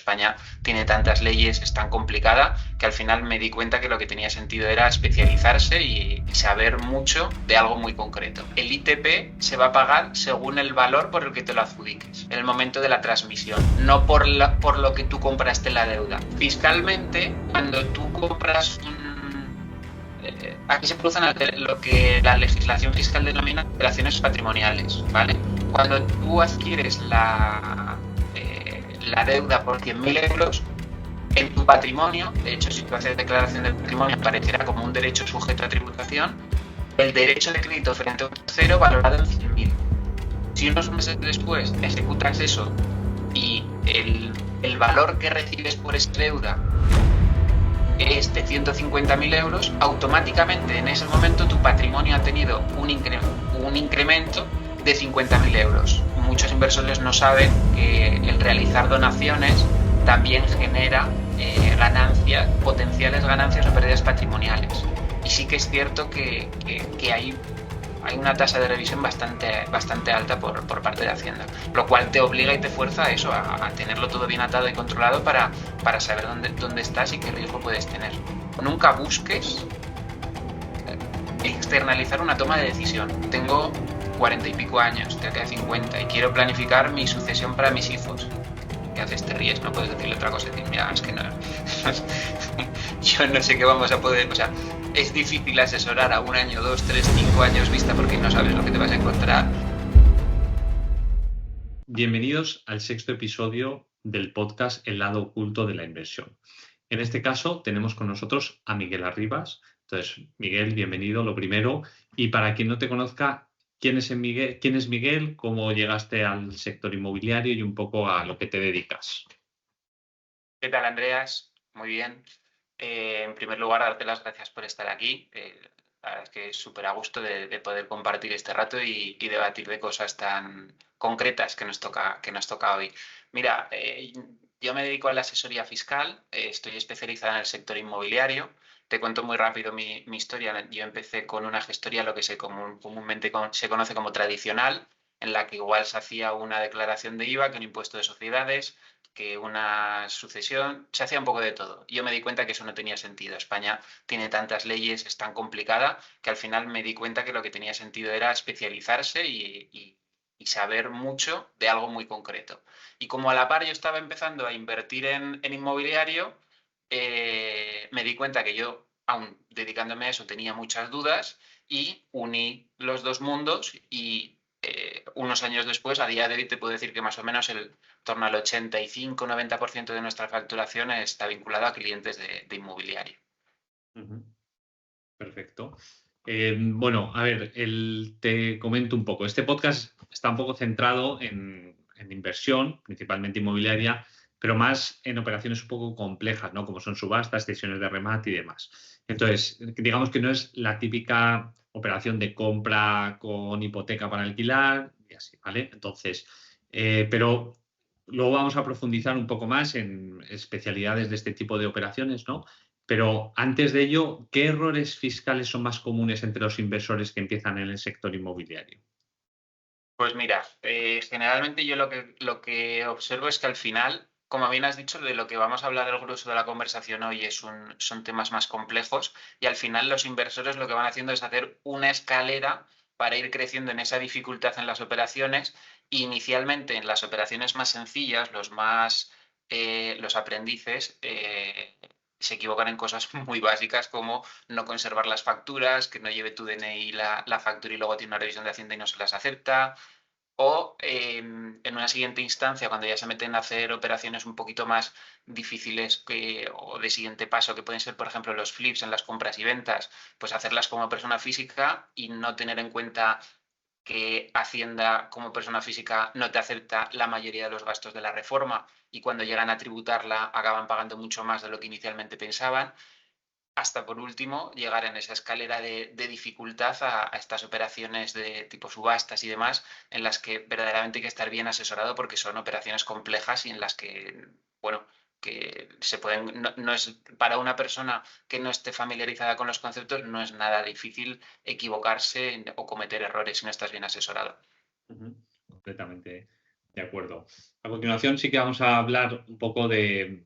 España tiene tantas leyes, es tan complicada, que al final me di cuenta que lo que tenía sentido era especializarse y saber mucho de algo muy concreto. El ITP se va a pagar según el valor por el que te lo adjudiques, en el momento de la transmisión, no por lo que tú compraste la deuda. Fiscalmente, cuando tú compras aquí se producen lo que la legislación fiscal denomina operaciones patrimoniales, ¿vale? Cuando tú adquieres la deuda por 100.000 euros, en tu patrimonio, de hecho, si tú haces declaración de patrimonio, aparecerá como un derecho sujeto a tributación, el derecho de crédito frente a un tercero valorado en 100.000. Si unos meses después ejecutas eso y el valor que recibes por esa deuda es de 150.000 euros, automáticamente en ese momento tu patrimonio ha tenido un incremento de 50.000 euros. Muchos inversores no saben que el realizar donaciones también genera potenciales ganancias o pérdidas patrimoniales. Y sí que es cierto que hay una tasa de revisión bastante alta por parte de Hacienda, lo cual te obliga y te fuerza a eso, a tenerlo todo bien atado y controlado para saber dónde estás y qué riesgo puedes tener. Nunca busques externalizar una toma de decisión. Tengo 40 y pico años, cerca de 50, y quiero planificar mi sucesión para mis hijos. ¿Qué haces? Te ríes, no puedes decirle otra cosa y decir, mira, es que no. Yo no sé qué vamos a poder. O sea, es difícil asesorar a 1 año, 2, 3, 5 años vista porque no sabes lo que te vas a encontrar. Bienvenidos al sexto episodio del podcast El lado oculto de la inversión. En este caso tenemos con nosotros a Miguel Arribas. Entonces, Miguel, bienvenido, lo primero. Y para quien no te conozca, ¿quién es Miguel? ¿Cómo llegaste al sector inmobiliario y un poco a lo que te dedicas? ¿Qué tal, Andreas? Muy bien. En primer lugar, darte las gracias por estar aquí. La verdad es que es súper a gusto de poder compartir este rato y debatir de cosas tan concretas que nos toca hoy. Mira, yo me dedico a la asesoría fiscal, estoy especializada en el sector inmobiliario. Te cuento muy rápido mi historia. Yo empecé con una gestoría, lo que comúnmente se conoce como tradicional, en la que igual se hacía una declaración de IVA, que un impuesto de sociedades, que una sucesión, se hacía un poco de todo. Yo me di cuenta que eso no tenía sentido. España tiene tantas leyes, es tan complicada, que al final me di cuenta que lo que tenía sentido era especializarse y saber mucho de algo muy concreto. Y como a la par yo estaba empezando a invertir en inmobiliario, me di cuenta que yo, aún dedicándome a eso, tenía muchas dudas y uní los dos mundos y unos años después, a día de hoy, te puedo decir que más o menos torno al 85-90% de nuestra facturación está vinculada a clientes de inmobiliario. Ujú. Perfecto. Bueno, a ver, te comento un poco. Este podcast está un poco centrado en inversión, principalmente inmobiliaria, pero más en operaciones un poco complejas, ¿no? Como son subastas, cesiones de remate y demás. Entonces, digamos que no es la típica operación de compra con hipoteca para alquilar y así, ¿vale? Entonces, pero luego vamos a profundizar un poco más en especialidades de este tipo de operaciones, ¿no? Pero antes de ello, ¿qué errores fiscales son más comunes entre los inversores que empiezan en el sector inmobiliario? Pues mira, generalmente yo lo que observo es que al final, como bien has dicho, de lo que vamos a hablar el grueso de la conversación hoy son temas más complejos y al final los inversores lo que van haciendo es hacer una escalera para ir creciendo en esa dificultad en las operaciones. Inicialmente en las operaciones más sencillas, los aprendices se equivocan en cosas muy básicas como no conservar las facturas, que no lleve tu DNI la factura y luego tiene una revisión de Hacienda y no se las acepta. O en una siguiente instancia, cuando ya se meten a hacer operaciones un poquito más difíciles o de siguiente paso, que pueden ser, por ejemplo, los flips en las compras y ventas, pues hacerlas como persona física y no tener en cuenta que Hacienda como persona física no te acepta la mayoría de los gastos de la reforma y cuando llegan a tributarla acaban pagando mucho más de lo que inicialmente pensaban, hasta por último llegar en esa escalera de dificultad a estas operaciones de tipo subastas y demás, en las que verdaderamente hay que estar bien asesorado porque son operaciones complejas y en las que, bueno, que se pueden, no es para una persona que no esté familiarizada con los conceptos, no es nada difícil equivocarse o cometer errores si no estás bien asesorado. Ujú. Completamente De acuerdo. A continuación sí que vamos a hablar un poco de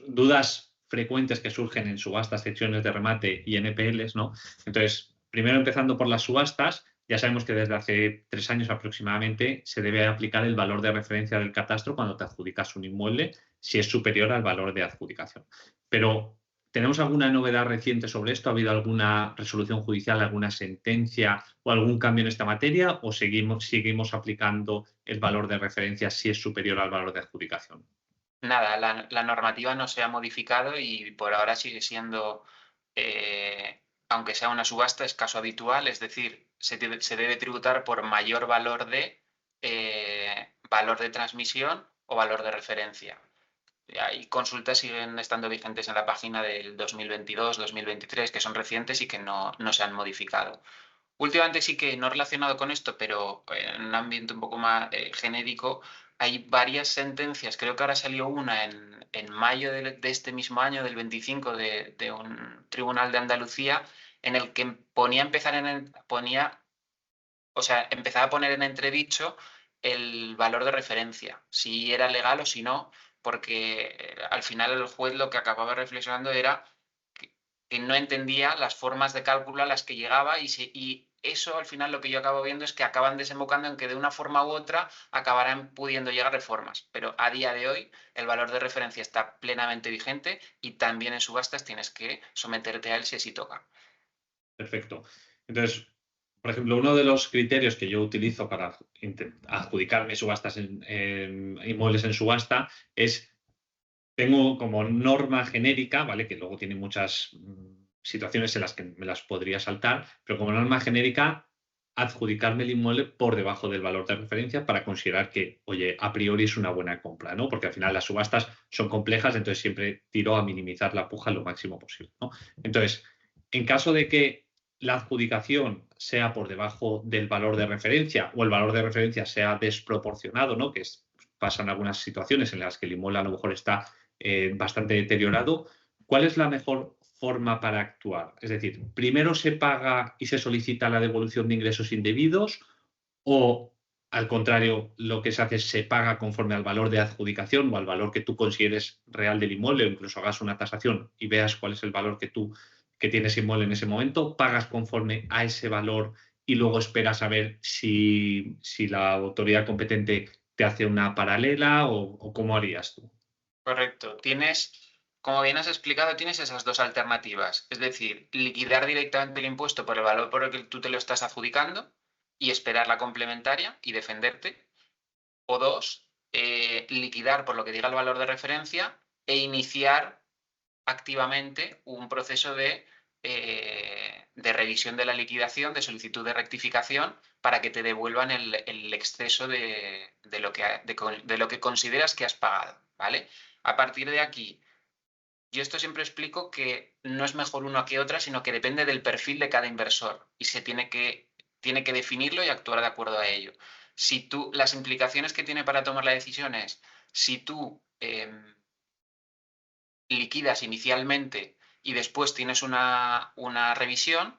dudas frecuentes que surgen en subastas, secciones de remate y NPLs, ¿no? Entonces, primero empezando por las subastas, ya sabemos que desde hace 3 años aproximadamente se debe aplicar el valor de referencia del catastro cuando te adjudicas un inmueble si es superior al valor de adjudicación. Pero, ¿tenemos alguna novedad reciente sobre esto? ¿Ha habido alguna resolución judicial, alguna sentencia o algún cambio en esta materia? ¿O seguimos aplicando el valor de referencia si es superior al valor de adjudicación? Nada, la normativa no se ha modificado y por ahora sigue siendo, aunque sea una subasta, es caso habitual, es decir, se debe tributar por mayor valor de transmisión o valor de referencia. Hay consultas siguen estando vigentes en la página del 2022, 2023, que son recientes y que no se han modificado. Últimamente sí que no relacionado con esto, pero en un ambiente un poco más genérico, hay varias sentencias. Creo que ahora salió una en mayo de este mismo año, del 25, de un tribunal de Andalucía, en el que empezaba a poner en entredicho el valor de referencia, si era legal o si no, porque al final el juez lo que acababa reflexionando era que no entendía las formas de cálculo a las que llegaba y eso al final lo que yo acabo viendo es que acaban desembocando en que de una forma u otra acabarán pudiendo llegar reformas. Pero a día de hoy el valor de referencia está plenamente vigente y también en subastas tienes que someterte a él si así toca. Perfecto. Entonces, por ejemplo, uno de los criterios que yo utilizo para adjudicarme subastas en inmuebles en subasta es, tengo como norma genérica, ¿vale? Que luego tiene muchas situaciones en las que me las podría saltar, pero como norma genérica, adjudicarme el inmueble por debajo del valor de referencia para considerar que, oye, a priori es una buena compra, ¿no? Porque al final las subastas son complejas, entonces siempre tiro a minimizar la puja lo máximo posible, ¿no? Entonces, en caso de que la adjudicación sea por debajo del valor de referencia o el valor de referencia sea desproporcionado, ¿no? Pasan algunas situaciones en las que el inmueble a lo mejor está bastante deteriorado. ¿Cuál es la mejor forma para actuar? Es decir, ¿primero se paga y se solicita la devolución de ingresos indebidos o, al contrario, lo que se hace es se paga conforme al valor de adjudicación o al valor que tú consideres real del inmueble, o incluso hagas una tasación y veas cuál es el valor que tienes inmueble en ese momento, pagas conforme a ese valor y luego esperas a ver si la autoridad competente te hace una paralela o cómo harías tú? Correcto. Como bien has explicado, tienes esas dos alternativas. Es decir, liquidar directamente el impuesto por el valor por el que tú te lo estás adjudicando y esperar la complementaria y defenderte. O dos, liquidar por lo que diga el valor de referencia e iniciar activamente un proceso de revisión de la liquidación, de solicitud de rectificación, para que te devuelvan el exceso de lo que consideras que has pagado, ¿vale? A partir de aquí, yo esto siempre explico que no es mejor una que otra, sino que depende del perfil de cada inversor y se tiene que definirlo y actuar de acuerdo a ello. Las implicaciones que tiene para tomar la decisión es, si tú liquidas inicialmente y después tienes una revisión,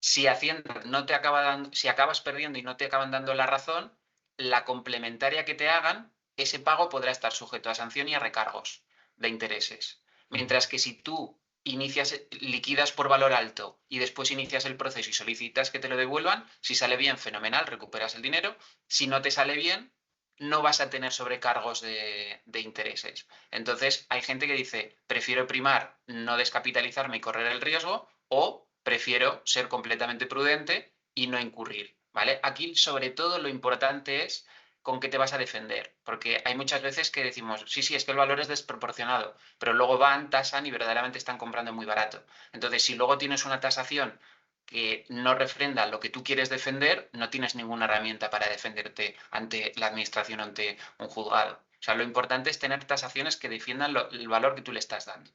si Hacienda no te acaba dando, si acabas perdiendo y no te acaban dando la razón, la complementaria que te hagan, ese pago podrá estar sujeto a sanción y a recargos de intereses. Mientras que si tú liquidas por valor alto y después inicias el proceso y solicitas que te lo devuelvan, si sale bien, fenomenal, recuperas el dinero. Si no te sale bien, no vas a tener sobrecargos de intereses. Entonces, hay gente que dice, prefiero primar no descapitalizarme y correr el riesgo, o prefiero ser completamente prudente y no incurrir, ¿vale? Aquí, sobre todo, lo importante es con qué te vas a defender, porque hay muchas veces que decimos, sí, sí, es que el valor es desproporcionado, pero luego van, tasan y verdaderamente están comprando muy barato. Entonces, si luego tienes una tasación que no refrenda lo que tú quieres defender, no tienes ninguna herramienta para defenderte ante la administración, ante un juzgado. O sea, lo importante es tener tasaciones que defiendan el valor que tú le estás dando.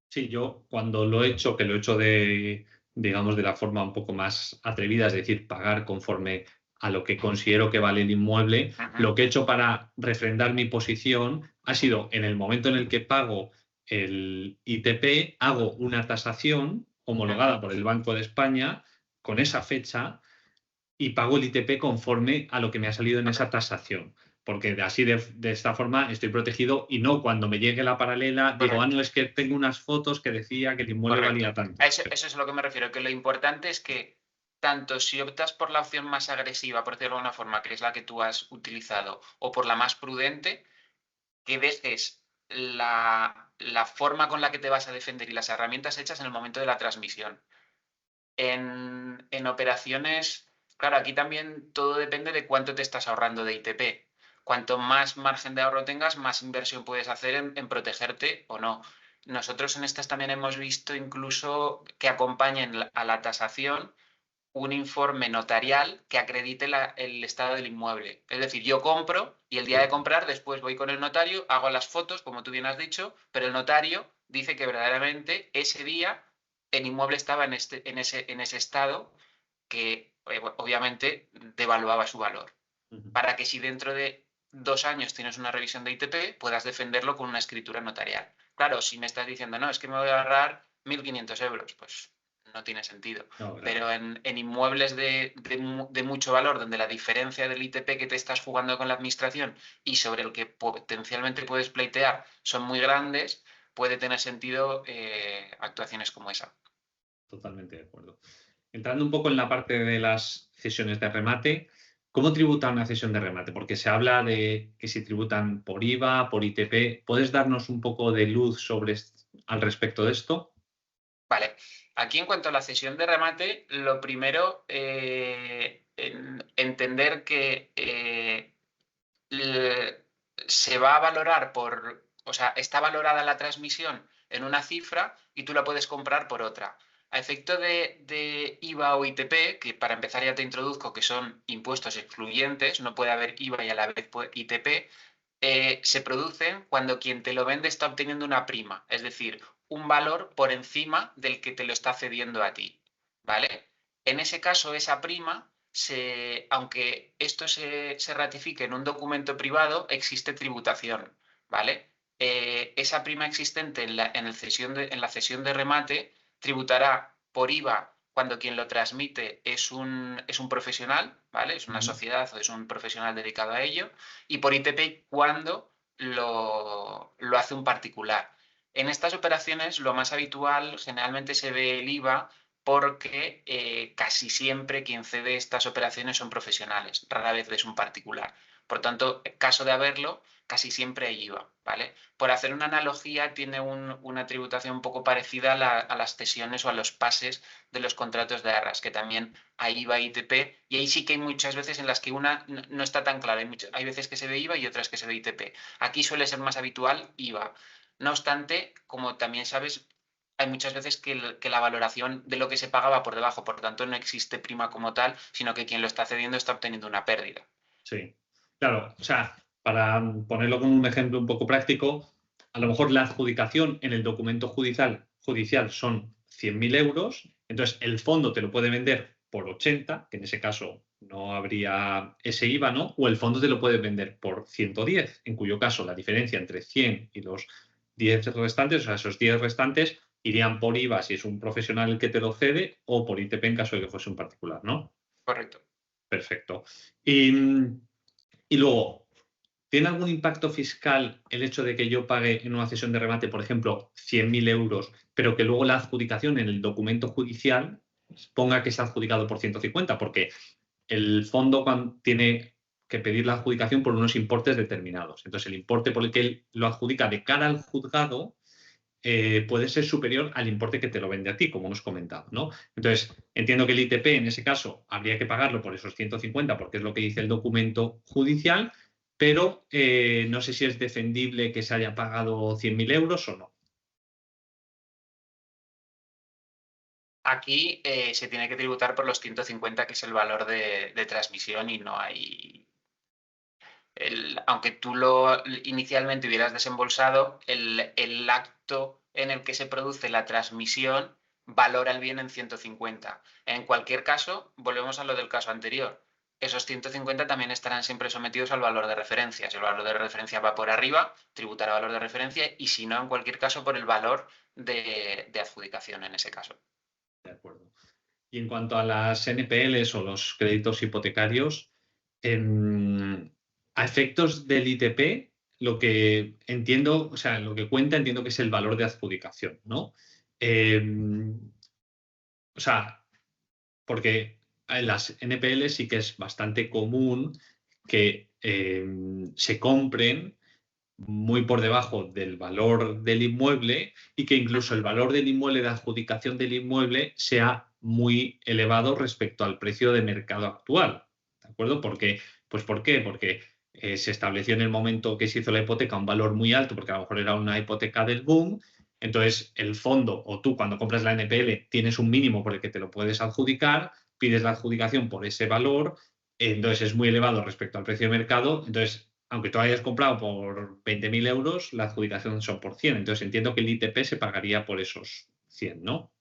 Sí, yo cuando lo he hecho, que lo he hecho digamos, de la forma un poco más atrevida, es decir, pagar conforme a lo que considero que vale el inmueble, lo que he hecho para refrendar mi posición ha sido, en el momento en el que pago el ITP, hago una tasación homologada por el Banco de España con esa fecha y pago el ITP conforme a lo que me ha salido en esa tasación. porque de esta forma estoy protegido y no cuando me llegue la paralela digo, Correcto. no, es que tengo unas fotos que decía que el inmueble Correcto. valía tanto. A eso es a lo que me refiero, que lo importante es que tanto si optas por la opción más agresiva, por decirlo de alguna forma, que es la que tú has utilizado, o por la más prudente, que dejes la forma con la que te vas a defender y las herramientas hechas en el momento de la transmisión. En operaciones, claro, aquí también todo depende de cuánto te estás ahorrando de ITP. Cuanto más margen de ahorro tengas, más inversión puedes hacer en protegerte o no. Nosotros en estas también hemos visto incluso que acompañen a la tasación un informe notarial que acredite el estado del inmueble. Es decir, yo compro y el día de comprar después voy con el notario, hago las fotos, como tú bien has dicho, pero el notario dice que verdaderamente ese día el inmueble estaba en ese estado que obviamente devaluaba su valor. Para que si dentro de 2 años tienes una revisión de ITP, puedas defenderlo con una escritura notarial. Claro, si me estás diciendo, no, es que me voy a ahorrar 1.500 euros, pues no tiene sentido. No, claro. Pero en inmuebles de mucho valor, donde la diferencia del ITP que te estás jugando con la administración y sobre el que potencialmente puedes pleitear son muy grandes, puede tener sentido actuaciones como esa. Totalmente de acuerdo. Entrando un poco en la parte de las cesiones de remate, ¿cómo tributa una cesión de remate? Porque se habla de que si tributan por IVA, por ITP. ¿Puedes darnos un poco de luz al respecto de esto? Vale, aquí en cuanto a la cesión de remate, lo primero, entender que se va a valorar o sea, está valorada la transmisión en una cifra y tú la puedes comprar por otra. A efecto de IVA o ITP, que para empezar ya te introduzco que son impuestos excluyentes, no puede haber IVA y a la vez ITP, se producen cuando quien te lo vende está obteniendo una prima, es decir, un valor por encima del que te lo está cediendo a ti, ¿vale? En ese caso, esa prima, aunque esto se ratifique en un documento privado, existe tributación, ¿vale? Esa prima existente en la cesión de remate tributará por IVA cuando quien lo transmite es un profesional, ¿vale? Es una sociedad o es un profesional dedicado a ello, y por ITP cuando lo hace un particular. En estas operaciones lo más habitual generalmente se ve el IVA porque casi siempre quien cede estas operaciones son profesionales, rara vez es un particular. Por tanto, en caso de haberlo, casi siempre hay IVA, ¿vale? Por hacer una analogía, tiene una tributación un poco parecida a las cesiones o a los pases de los contratos de arras, que también hay IVA y ITP, y ahí sí que hay muchas veces en las que una no está tan clara. Hay veces que se ve IVA y otras que se ve ITP. Aquí suele ser más habitual IVA. No obstante, como también sabes, hay muchas veces que la valoración de lo que se paga va por debajo, por tanto no existe prima como tal, sino que quien lo está cediendo está obteniendo una pérdida. Sí, claro. O sea, para ponerlo con un ejemplo un poco práctico, a lo mejor la adjudicación en el documento judicial son 100.000 euros, entonces el fondo te lo puede vender por 80, que en ese caso no habría ese IVA, ¿no? O el fondo te lo puede vender por 110, en cuyo caso la diferencia entre 100 y los 10 restantes, o sea, esos 10 restantes, irían por IVA si es un profesional el que te lo cede o por ITP en caso de que fuese un particular, ¿no? Correcto. Perfecto. Y luego, ¿tiene algún impacto fiscal el hecho de que yo pague en una cesión de remate, por ejemplo, 100.000 euros, pero que luego la adjudicación en el documento judicial ponga que está adjudicado por 150? Porque el fondo tiene que pedir la adjudicación por unos importes determinados. Entonces, el importe por el que él lo adjudica de cara al juzgado puede ser superior al importe que te lo vende a ti, como hemos comentado, ¿no? Entonces, entiendo que el ITP en ese caso habría que pagarlo por esos 150 porque es lo que dice el documento judicial, pero no sé si es defendible que se haya pagado 100.000 euros o no. Aquí se tiene que tributar por los 150, que es el valor de transmisión, y no hay. Aunque tú lo inicialmente hubieras desembolsado, el acto en el que se produce la transmisión valora el bien en 150. En cualquier caso, volvemos a lo del caso anterior. Esos 150 también estarán siempre sometidos al valor de referencia. Si el valor de referencia va por arriba, tributará valor de referencia, y si no, en cualquier caso, por el valor de adjudicación en ese caso. De acuerdo. Y en cuanto a las NPLs o los créditos hipotecarios, em, A efectos del ITP, lo que entiendo, o sea, lo que cuenta entiendo que es el valor de adjudicación, ¿no? Eh, o sea, porque en las NPL sí que es bastante común que se compren muy por debajo del valor del inmueble y que incluso el valor del inmueble de adjudicación del inmueble sea muy elevado respecto al precio de mercado actual. ¿De acuerdo? Porque, pues ¿por qué? Porque se estableció en el momento que se hizo la hipoteca un valor muy alto, porque a lo mejor era una hipoteca del boom. Entonces, el fondo o tú cuando compras la NPL tienes un mínimo por el que te lo puedes adjudicar, pides la adjudicación por ese valor, entonces es muy elevado respecto al precio de mercado. Entonces, aunque tú hayas comprado por 20.000 euros, la adjudicación son por 100. Entonces entiendo que el ITP se pagaría por esos 100, ¿no?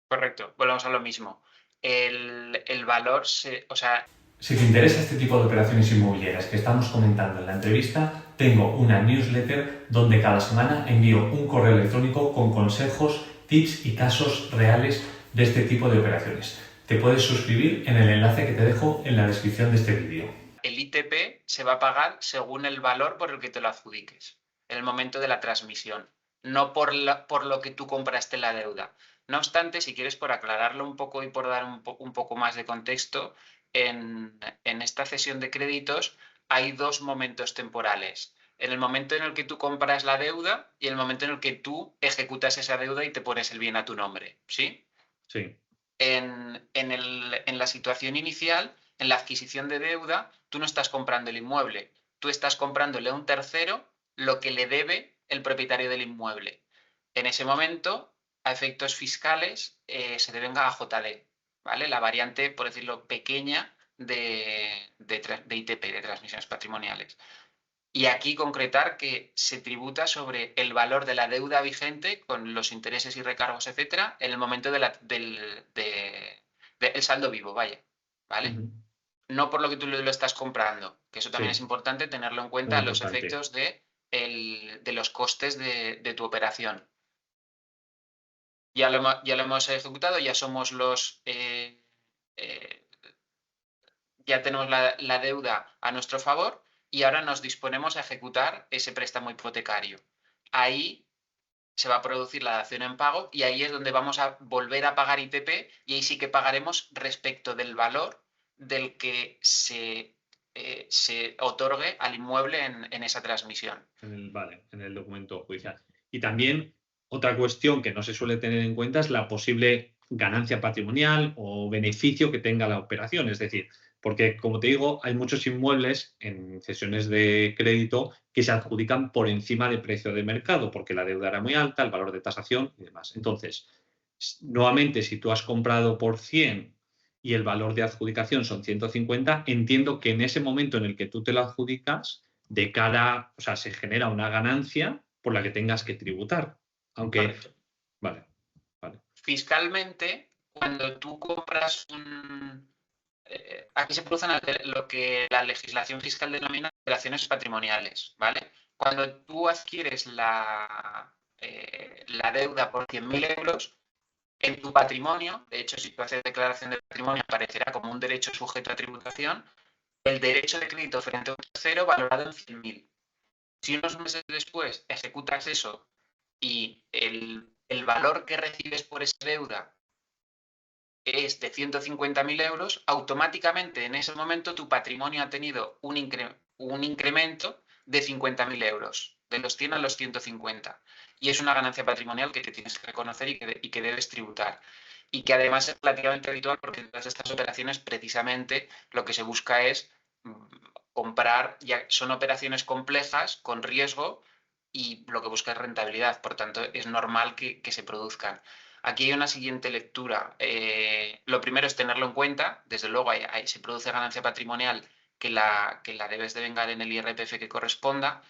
Correcto, volvemos a lo mismo. El valor, o sea, Si te interesa este tipo de operaciones inmobiliarias que estamos comentando en la entrevista, tengo una newsletter donde cada semana envío un correo electrónico con consejos, tips y casos reales de este tipo de operaciones. Te puedes suscribir en el enlace que te dejo en la descripción de este vídeo. el ITP se va a pagar según el valor por el que te lo adjudiques, en el momento de la transmisión, no por lo que tú compraste la deuda. No obstante, si quieres, por aclararlo un poco y por dar un poco más de contexto, en esta cesión de créditos hay dos momentos temporales. En el momento en el que tú compras la deuda y el momento en el que tú ejecutas esa deuda y te pones el bien a tu nombre, ¿sí? Sí. En la situación inicial, en la adquisición de deuda, tú no estás comprando el inmueble, tú estás comprándole a un tercero lo que le debe el propietario del inmueble. En ese momento, a efectos fiscales, se devenga a JD, ¿vale? La variante, por decirlo, pequeña de ITP, de transmisiones patrimoniales. Y aquí concretar que se tributa sobre el valor de la deuda vigente con los intereses y recargos, etcétera, en el momento del saldo vivo, vaya, ¿vale? Ujú. No por lo que tú lo estás comprando, que eso también es Sí, importante tenerlo en cuenta muy a los importante. efectos de los costes de tu operación. Ya lo hemos ejecutado, ya somos eh, ya tenemos la deuda a nuestro favor y ahora nos disponemos a ejecutar ese préstamo hipotecario. Ahí se va a producir la dación en pago y ahí es donde vamos a volver a pagar ITP y ahí sí que pagaremos respecto del valor del que se otorgue al inmueble en esa transmisión. Vale, en el documento judicial. Y también otra cuestión que no se suele tener en cuenta es la posible ganancia patrimonial o beneficio que tenga la operación. Es decir, porque como te digo, hay muchos inmuebles en cesiones de crédito que se adjudican por encima del precio de mercado, porque la deuda era muy alta, el valor de tasación y demás. Entonces, nuevamente, si tú has comprado por 100 y el valor de adjudicación son 150, entiendo que en ese momento en el que tú te lo adjudicas, de cara, o sea, se genera una ganancia por la que tengas que tributar. Aunque, Correcto. vale, vale. Fiscalmente, cuando tú compras aquí se producen lo que la legislación fiscal denomina operaciones patrimoniales, ¿vale? Cuando tú adquieres la deuda por 100.000 euros, en tu patrimonio, de hecho, si tú haces declaración de patrimonio, aparecerá como un derecho sujeto a tributación, el derecho de crédito frente a un tercero valorado en 100.000. Si unos meses después ejecutas eso y el valor que recibes por esa deuda es de 150.000 euros, automáticamente en ese momento tu patrimonio ha tenido un incremento de 50.000 euros, de los 100 a los 150. Y es una ganancia patrimonial que te tienes que reconocer y que debes tributar. Y que además es relativamente habitual porque en todas estas operaciones precisamente lo que se busca es comprar, ya son operaciones complejas, con riesgo, y lo que busca es rentabilidad. Por tanto, es normal que se produzcan. Aquí hay una siguiente lectura. Lo primero es tenerlo en cuenta. Desde luego, se produce ganancia patrimonial que la debes devengar en el IRPF que corresponda.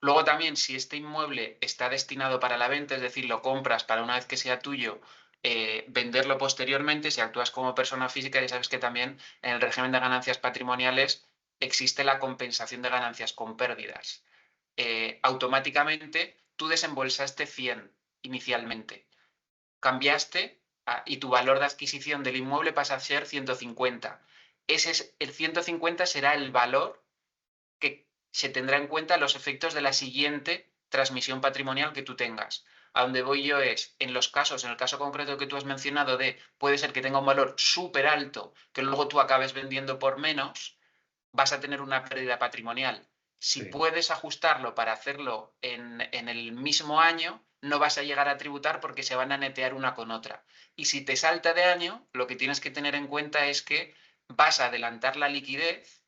Luego también, si este inmueble está destinado para la venta, es decir, lo compras para una vez que sea tuyo, venderlo posteriormente, si actúas como persona física, ya sabes que también en el régimen de ganancias patrimoniales existe la compensación de ganancias con pérdidas. Automáticamente tú desembolsaste 100 inicialmente, cambiaste y tu valor de adquisición del inmueble pasa a ser 150. El 150 será el valor se tendrá en cuenta los efectos de la siguiente transmisión patrimonial que tú tengas. A donde voy yo es, en el caso concreto que tú has mencionado de puede ser que tenga un valor súper alto, que luego tú acabes vendiendo por menos, vas a tener una pérdida patrimonial. Si Sí. puedes ajustarlo para hacerlo en el mismo año, no vas a llegar a tributar porque se van a netear una con otra. Y si te salta de año, lo que tienes que tener en cuenta es que vas a adelantar la liquidez,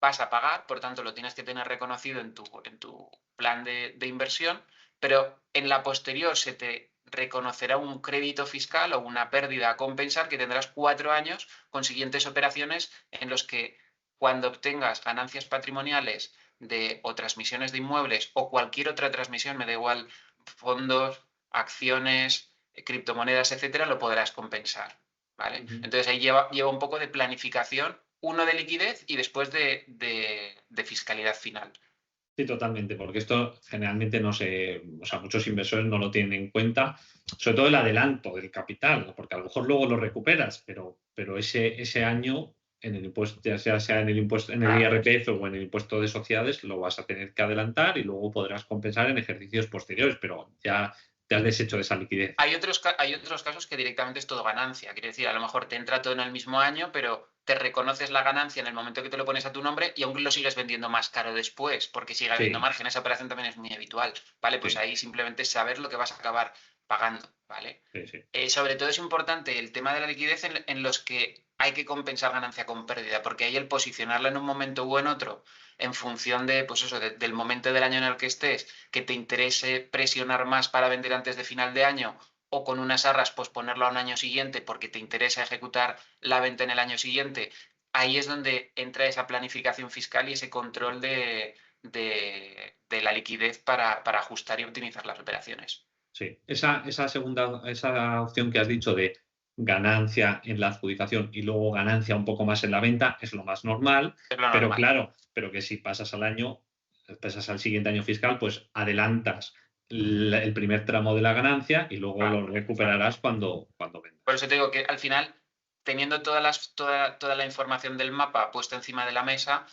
vas a pagar, por tanto lo tienes que tener reconocido en tu plan de inversión, pero en la posterior se te reconocerá un crédito fiscal o una pérdida a compensar que tendrás 4 años con siguientes operaciones en los que cuando obtengas ganancias patrimoniales o transmisiones de inmuebles o cualquier otra transmisión, me da igual, fondos, acciones, criptomonedas, etcétera, lo podrás compensar. ¿Vale? Entonces ahí lleva un poco de planificación, uno de liquidez y después de fiscalidad final. Sí, totalmente, porque esto generalmente no se, o sea, muchos inversores no lo tienen en cuenta, sobre todo el adelanto del capital, porque a lo mejor luego lo recuperas, pero ese año en el impuesto, ya sea en el impuesto, en el IRPF o en el impuesto de sociedades, lo vas a tener que adelantar y luego podrás compensar en ejercicios posteriores, pero ya te has deshecho de esa liquidez. Hay otros casos que directamente es todo ganancia. Quiere decir, a lo mejor te entra todo en el mismo año, pero te reconoces la ganancia en el momento que te lo pones a tu nombre y aún lo sigues vendiendo más caro después, porque sigue habiendo Sí, margen. Esa operación también es muy habitual. ¿Vale? Pues sí, ahí simplemente saber lo que vas a acabar pagando. ¿Vale? sí, sí. Sobre todo es importante el tema de la liquidez en los que hay que compensar ganancia con pérdida, porque ahí el posicionarla en un momento u en otro, en función de, pues eso, del momento del año en el que estés, que te interese presionar más para vender antes de final de año o con unas arras posponerlo a un año siguiente porque te interesa ejecutar la venta en el año siguiente, ahí es donde entra esa planificación fiscal y ese control de la liquidez para ajustar y optimizar las operaciones. Sí, esa opción que has dicho de ganancia en la adjudicación y luego ganancia un poco más en la venta es lo más normal, Es lo pero normal. claro, pero que si pasas al año, pasas al siguiente año fiscal, pues adelantas el primer tramo de la ganancia y luego lo recuperarás cuando vendas. Por eso te digo que al final, teniendo toda la información del mapa puesta encima de la mesa,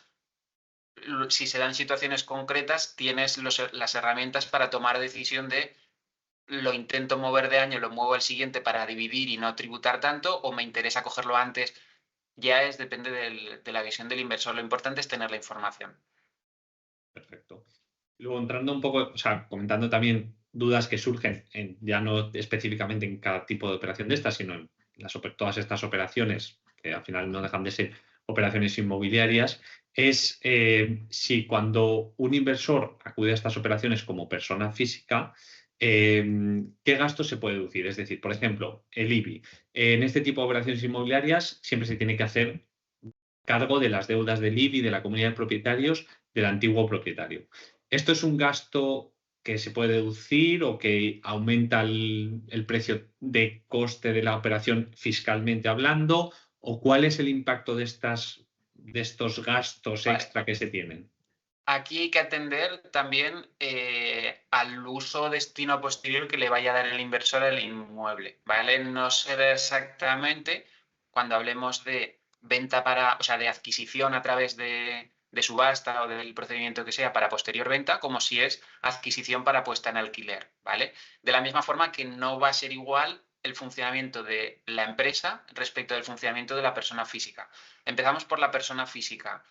si se dan situaciones concretas, tienes las herramientas para tomar decisión de lo intento mover de año, lo muevo al siguiente para dividir y no tributar tanto, o me interesa cogerlo antes. Depende de la visión del inversor. Lo importante es tener la información. Perfecto. Luego entrando un poco, o sea, comentando también dudas que surgen, ya no específicamente en cada tipo de operación de estas, sino en todas estas operaciones, que al final no dejan de ser operaciones inmobiliarias, es si cuando un inversor acude a estas operaciones como persona física, ¿qué gastos se puede deducir? Es decir, por ejemplo, el IBI. En este tipo de operaciones inmobiliarias siempre se tiene que hacer cargo de las deudas del IBI, de la comunidad de propietarios, del antiguo propietario. ¿Esto es un gasto que se puede deducir o que aumenta el precio de coste de la operación fiscalmente hablando? ¿O cuál es el impacto de estos gastos extra que se tienen? Aquí hay que atender también al uso o destino posterior que le vaya a dar el inversor al inmueble, ¿vale? No será exactamente cuando hablemos de venta o sea, de adquisición a través de subasta o del procedimiento que sea para posterior venta, como si es adquisición para puesta en alquiler, ¿vale? De la misma forma que no va a ser igual el funcionamiento de la empresa respecto del funcionamiento de la persona física. Empezamos por la persona física.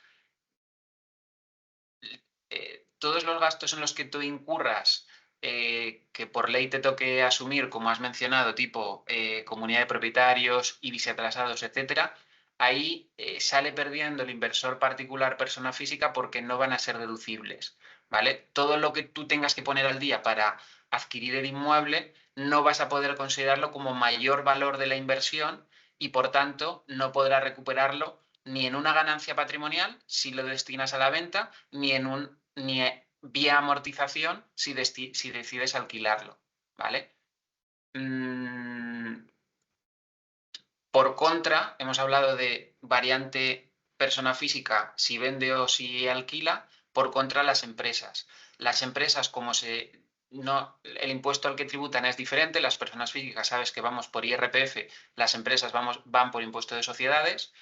Todos los gastos en los que tú incurras, que por ley te toque asumir, como has mencionado, tipo comunidad de propietarios, IBIs atrasados, etcétera, ahí sale perdiendo el inversor particular, persona física, porque no van a ser deducibles, ¿vale? Todo lo que tú tengas que poner al día para adquirir el inmueble, no vas a poder considerarlo como mayor valor de la inversión y, por tanto, no podrás recuperarlo ni en una ganancia patrimonial si lo destinas a la venta, ni vía amortización si decides alquilarlo, ¿vale? Por contra, hemos hablado de variante persona física si vende o si alquila, por contra las empresas. Las empresas, el impuesto al que tributan es diferente, las personas físicas sabes que vamos por IRPF, las empresas van por impuesto de sociedades.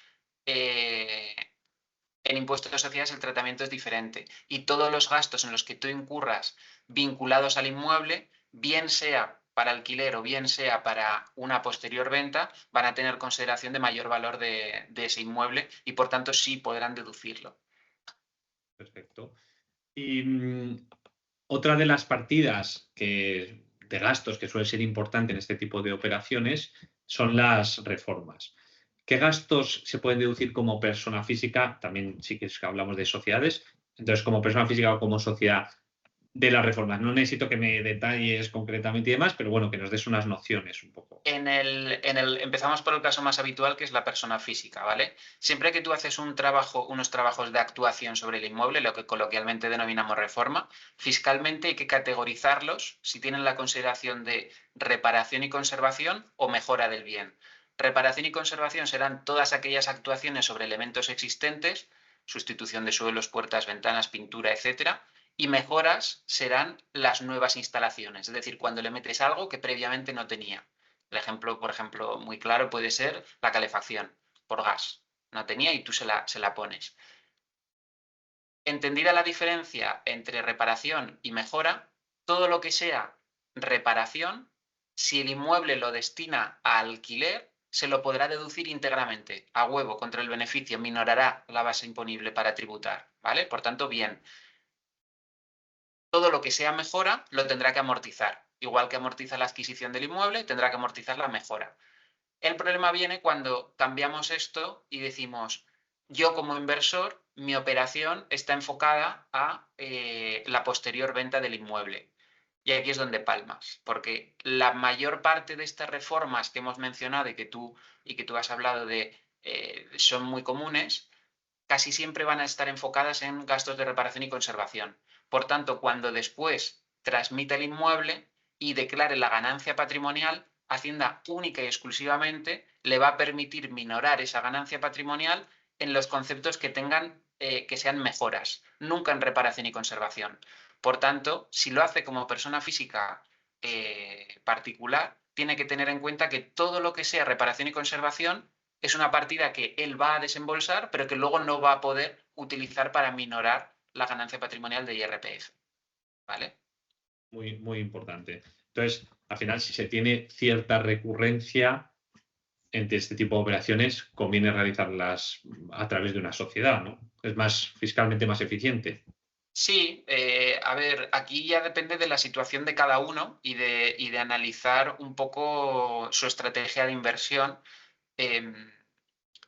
En impuestos de sociedades el tratamiento es diferente y todos los gastos en los que tú incurras vinculados al inmueble, bien sea para alquiler o bien sea para una posterior venta, van a tener consideración de mayor valor de ese inmueble y por tanto sí podrán deducirlo. Perfecto. Y otra de las partidas de gastos que suele ser importante en este tipo de operaciones son las reformas. ¿Qué gastos se pueden deducir como persona física? También sí que hablamos de sociedades. Entonces, como persona física o como sociedad de las reformas. No necesito que me detalles concretamente y demás, pero bueno, que nos des unas nociones un poco. Empezamos por el caso más habitual, que es la persona física, ¿vale? Siempre que tú haces unos trabajos de actuación sobre el inmueble, lo que coloquialmente denominamos reforma, fiscalmente hay que categorizarlos si tienen la consideración de reparación y conservación o mejora del bien. Reparación y conservación serán todas aquellas actuaciones sobre elementos existentes, sustitución de suelos, puertas, ventanas, pintura, etcétera. Y mejoras serán las nuevas instalaciones, es decir, cuando le metes algo que previamente no tenía. El ejemplo, por ejemplo, muy claro puede ser la calefacción por gas. No tenía y tú se la pones. Entendida la diferencia entre reparación y mejora, todo lo que sea reparación, si el inmueble lo destina a alquiler, se lo podrá deducir íntegramente. A huevo, contra el beneficio, minorará la base imponible para tributar, ¿vale? Por tanto, bien. Todo lo que sea mejora lo tendrá que amortizar. Igual que amortiza la adquisición del inmueble, tendrá que amortizar la mejora. El problema viene cuando cambiamos esto y decimos, yo como inversor, mi operación está enfocada a la posterior venta del inmueble. Y aquí es donde palmas, porque la mayor parte de estas reformas que hemos mencionado y que tú has hablado de son muy comunes, casi siempre van a estar enfocadas en gastos de reparación y conservación. Por tanto, cuando después transmita el inmueble y declare la ganancia patrimonial, Hacienda única y exclusivamente le va a permitir minorar esa ganancia patrimonial en los conceptos que tengan que sean mejoras, nunca en reparación y conservación. Por tanto, si lo hace como persona física particular, tiene que tener en cuenta que todo lo que sea reparación y conservación es una partida que él va a desembolsar, pero que luego no va a poder utilizar para minorar la ganancia patrimonial de IRPF. ¿Vale? Muy, muy importante. Entonces, al final, si se tiene cierta recurrencia entre este tipo de operaciones, conviene realizarlas a través de una sociedad, ¿no? Es más fiscalmente más eficiente. Sí, a ver, aquí ya depende de la situación de cada uno y de analizar un poco su estrategia de inversión. Eh,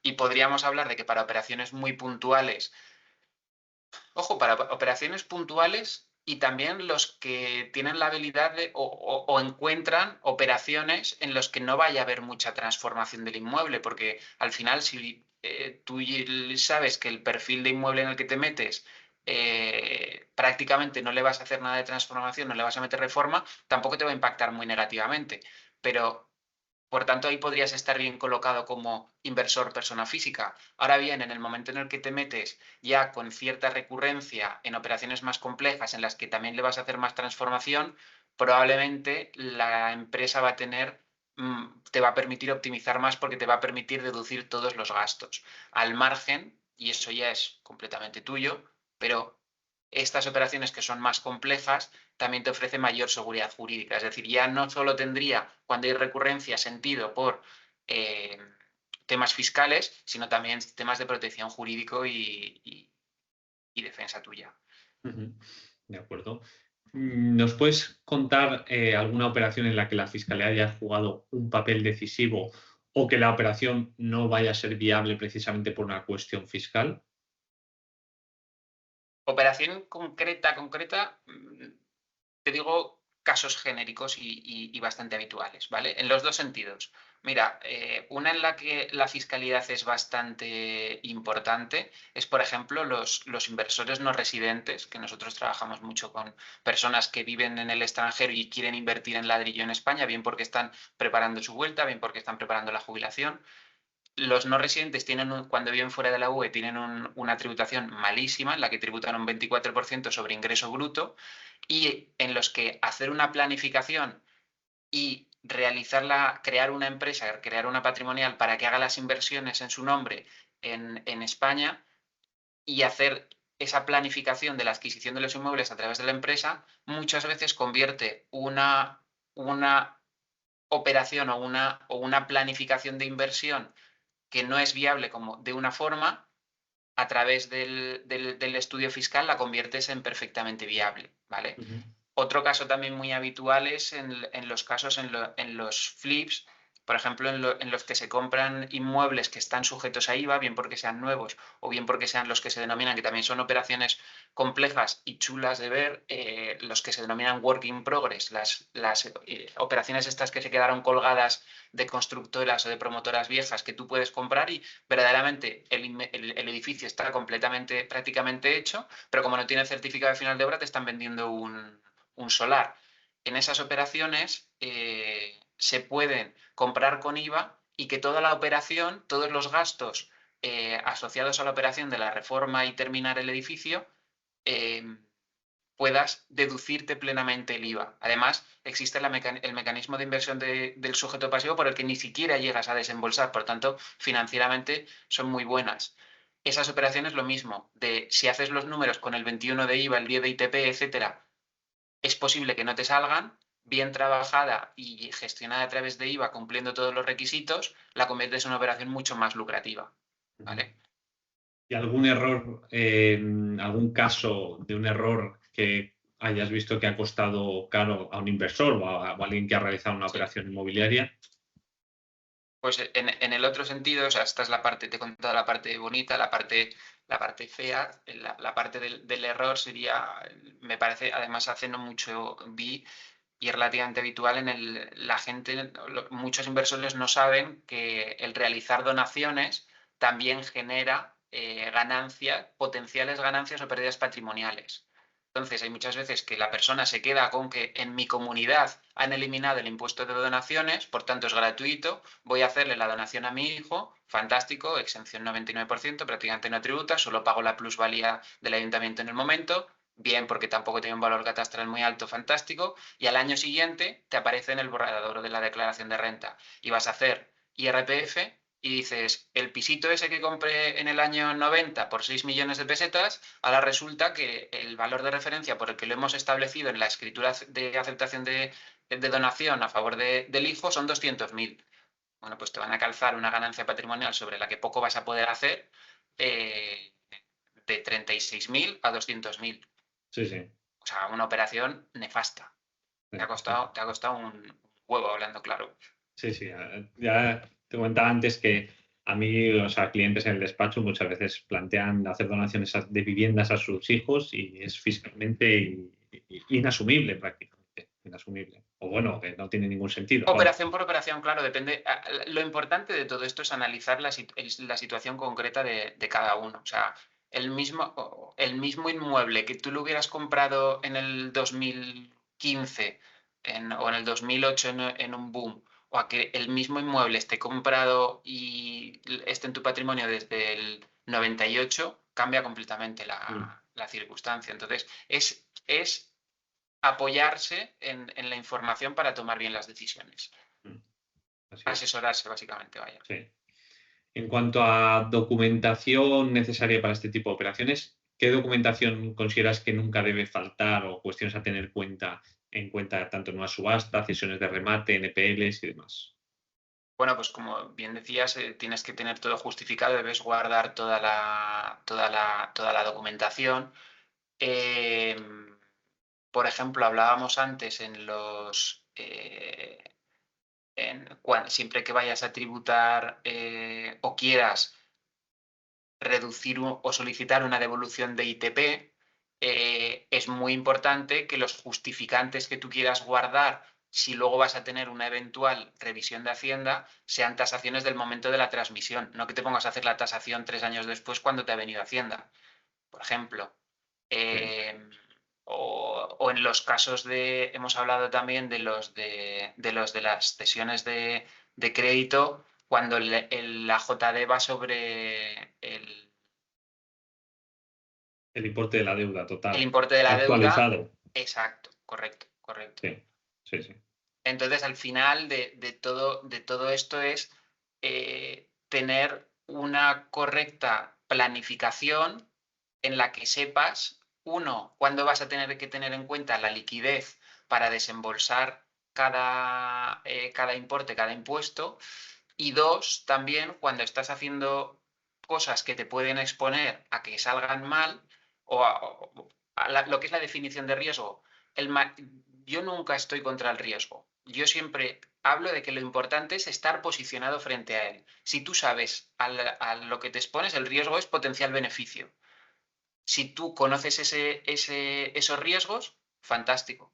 y podríamos hablar de que para operaciones muy puntuales, ojo, para operaciones puntuales y también los que tienen la habilidad de o encuentran operaciones en los que no vaya a haber mucha transformación del inmueble, porque al final si tú sabes que el perfil de inmueble en el que te metes prácticamente no le vas a hacer nada de transformación, no le vas a meter reforma, tampoco te va a impactar muy negativamente. Pero por tanto, ahí podrías estar bien colocado como inversor persona física. Ahora bien, en el momento en el que te metes ya con cierta recurrencia en operaciones más complejas en las que también le vas a hacer más transformación, probablemente la empresa va a tener, te va a permitir optimizar más porque te va a permitir deducir todos los gastos. Al margen, y eso ya es completamente tuyo, pero estas operaciones que son más complejas también te ofrece mayor seguridad jurídica. Es decir, ya no solo tendría, cuando hay recurrencia, sentido por temas fiscales, sino también temas de protección jurídico y defensa tuya. De acuerdo. ¿Nos puedes contar alguna operación en la que la Fiscalía haya jugado un papel decisivo o que la operación no vaya a ser viable precisamente por una cuestión fiscal? Operación concreta, te digo casos genéricos y bastante habituales, ¿vale? En los dos sentidos. Mira, una en la que la fiscalidad es bastante importante es, por ejemplo, los inversores no residentes, que nosotros trabajamos mucho con personas que viven en el extranjero y quieren invertir en ladrillo en España, bien porque están preparando su vuelta, bien porque están preparando la jubilación. Los no residentes cuando viven fuera de la UE tienen una tributación malísima, en la que tributan un 24% sobre ingreso bruto, y en los que hacer una planificación y crear una empresa, crear una patrimonial para que haga las inversiones en su nombre en España, y hacer esa planificación de la adquisición de los inmuebles a través de la empresa muchas veces convierte una operación o una planificación de inversión que no es viable como de una forma, a través del estudio fiscal la conviertes en perfectamente viable, ¿vale? Otro caso también muy habitual es en los casos, en los flips, por ejemplo, en los que se compran inmuebles que están sujetos a IVA, bien porque sean nuevos o bien porque sean los que se denominan, que también son operaciones complejas y chulas de ver, los que se denominan work in progress, las operaciones estas que se quedaron colgadas de constructoras o de promotoras viejas que tú puedes comprar y verdaderamente el edificio está prácticamente hecho, pero como no tiene certificado de final de obra te están vendiendo un solar. En esas operaciones se pueden comprar con IVA y que toda la operación, todos los gastos asociados a la operación de la reforma y terminar el edificio, puedas deducirte plenamente el IVA. Además, existe el mecanismo de inversión del sujeto pasivo por el que ni siquiera llegas a desembolsar, por tanto, financieramente son muy buenas. Esas operaciones lo mismo, si haces los números con el 21 de IVA, el 10 de ITP, etcétera, es posible que no te salgan. Bien trabajada y gestionada a través de IVA, cumpliendo todos los requisitos, la conviertes en una operación mucho más lucrativa, ¿vale? ¿Y algún error, algún caso de un error que hayas visto que ha costado caro a un inversor o a alguien que ha realizado una operación inmobiliaria? Pues en el otro sentido, o sea, esta es la parte, te he contado la parte bonita, la parte fea, la parte del error sería, me parece, además hace no mucho vi y es relativamente habitual la gente, muchos inversores no saben que el realizar donaciones también genera potenciales ganancias o pérdidas patrimoniales. Entonces, hay muchas veces que la persona se queda con que en mi comunidad han eliminado el impuesto de donaciones, por tanto es gratuito, voy a hacerle la donación a mi hijo, fantástico, exención 99%, prácticamente no tributa, solo pago la plusvalía del ayuntamiento en el momento, bien porque tampoco tiene un valor catastral muy alto, fantástico, y al año siguiente te aparece en el borrador de la declaración de renta y vas a hacer IRPF y dices, el pisito ese que compré en el año 90 por 6 millones de pesetas, ahora resulta que el valor de referencia por el que lo hemos establecido en la escritura de aceptación de donación a favor del hijo son 200.000. Bueno, pues te van a calzar una ganancia patrimonial sobre la que poco vas a poder hacer, de 36.000 a 200.000. Sí, sí. O sea, una operación nefasta. Te ha costado un huevo, hablando claro. Sí, sí. Ya te comentaba antes que a mí, o sea, clientes en el despacho muchas veces plantean hacer donaciones de viviendas a sus hijos y es fiscalmente inasumible prácticamente. Inasumible. O bueno, que no tiene ningún sentido. Operación por operación, claro, depende. Lo importante de todo esto es analizar la situación concreta de cada uno. O sea, el mismo inmueble que tú lo hubieras comprado en el 2015 o en el 2008 en un boom, o a que el mismo inmueble esté comprado y esté en tu patrimonio desde el 98, cambia completamente la circunstancia. Entonces, es apoyarse en la información para tomar bien las decisiones. Asesorarse, básicamente, vaya. Sí. En cuanto a documentación necesaria para este tipo de operaciones, ¿qué documentación consideras que nunca debe faltar o cuestiones a tener en cuenta tanto en una subasta, cesiones de remate, NPLs y demás? Bueno, pues como bien decías, tienes que tener todo justificado, debes guardar toda la documentación. Por ejemplo, hablábamos antes siempre que vayas a tributar o quieras reducir o solicitar una devolución de ITP, es muy importante que los justificantes que tú quieras guardar, si luego vas a tener una eventual revisión de Hacienda, sean tasaciones del momento de la transmisión, no que te pongas a hacer la tasación 3 años después cuando te ha venido Hacienda, por ejemplo. O en los casos hemos hablado también de los de las cesiones de crédito, cuando la JD va sobre El importe de la deuda el total. importe de la deuda. Actualizado. Exacto, correcto. Sí, sí, sí. Entonces, al final de todo esto es tener una correcta planificación en la que sepas, uno, cuándo vas a tener que tener en cuenta la liquidez para desembolsar cada importe, cada impuesto, y dos, también cuando estás haciendo cosas que te pueden exponer a que salgan mal o lo que es la definición de riesgo. Yo nunca estoy contra el riesgo. Yo siempre hablo de que lo importante es estar posicionado frente a él. Si tú sabes a lo que te expones, el riesgo es potencial beneficio. Si tú conoces esos riesgos, fantástico.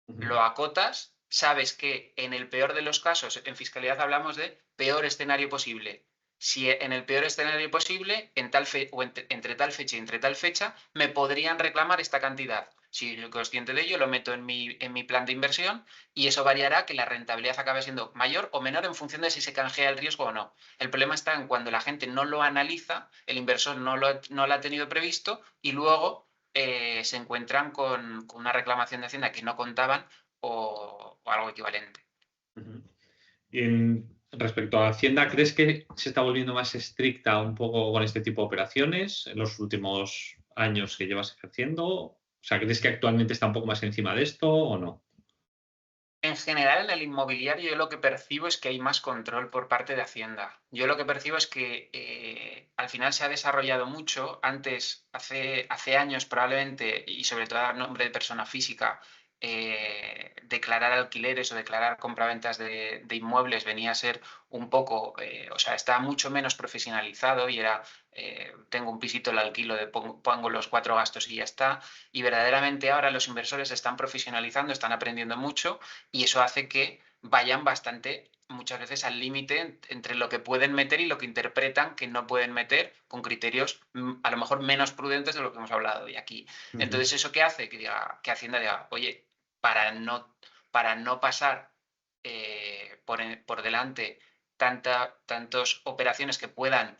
Lo acotas, sabes que en el peor de los casos, en fiscalidad hablamos de peor escenario posible. Si en el peor escenario posible, entre tal fecha y entre tal fecha, me podrían reclamar esta cantidad. Si soy consciente de ello, lo meto en mi plan de inversión y eso variará que la rentabilidad acabe siendo mayor o menor en función de si se canjea el riesgo o no. El problema está en cuando la gente no lo analiza, el inversor no lo ha tenido previsto y luego se encuentran con una reclamación de Hacienda que no contaban o algo equivalente. Y respecto a Hacienda, ¿crees que se está volviendo más estricta un poco con este tipo de operaciones en los últimos años que llevas ejerciendo? O sea, ¿crees que actualmente está un poco más encima de esto o no? En general, en el inmobiliario yo lo que percibo es que hay más control por parte de Hacienda. Yo lo que percibo es que al final se ha desarrollado mucho. Antes, hace años probablemente, y sobre todo a nombre de persona física, declarar alquileres o declarar compraventas de inmuebles venía a ser un poco, o sea, estaba mucho menos profesionalizado y era, tengo un pisito, lo alquilo, pongo los 4 gastos y ya está. Y verdaderamente ahora los inversores se están profesionalizando, están aprendiendo mucho y eso hace que vayan bastante, muchas veces al límite entre lo que pueden meter y lo que interpretan que no pueden meter con criterios a lo mejor menos prudentes de lo que hemos hablado hoy aquí. Entonces, ¿eso qué hace? Que Hacienda diga, oye, para no pasar por delante tantas operaciones que puedan